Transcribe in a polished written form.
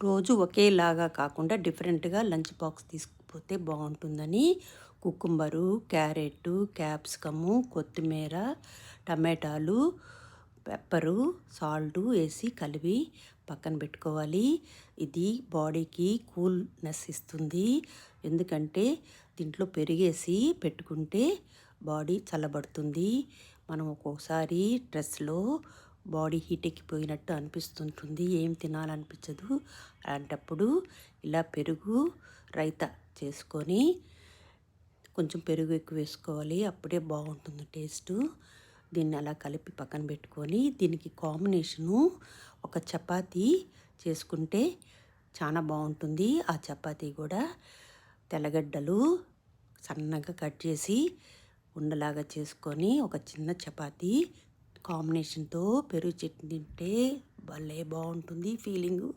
రోజు ఒకేలాగా కాకుండా డిఫరెంట్గా లంచ్ బాక్స్ తీసుకుపోతే బాగుంటుందని కుకుంబరు, క్యారెట్, క్యాప్సికము, కొత్తిమీర, టమాటాలు, పెప్పరు, సాల్టు వేసి కలిపి పక్కన పెట్టుకోవాలి. ఇది బాడీకి కూల్నెస్ ఇస్తుంది. ఎందుకంటే దీంట్లో పెరిగేసి పెట్టుకుంటే బాడీ చల్లబడుతుంది. మనం ఒక్కోసారి స్ట్రెస్లో బాడీ హీట్ ఎక్కిపోయినట్టు అనిపిస్తుంటుంది, ఏం తినాలనిపించదు. అలాంటప్పుడు ఇలా పెరుగు రైతా చేసుకొని కొంచెం పెరుగు ఎక్కువ వేసుకోవాలి, అప్పుడే బాగుంటుంది టేస్టు. దీన్ని అలా కలిపి పక్కన పెట్టుకొని దీనికి కాంబినేషను ఒక చపాతీ చేసుకుంటే చాలా బాగుంటుంది. ఆ చపాతీ కూడా తెల్లగడ్డలు సన్నగా కట్ చేసి ఉండలాగా చేసుకొని ఒక చిన్న చపాతీ కాంబినేషన్తో పెరుగు చట్నీ తింటే భలే బాగుంటుంది ఫీలింగు.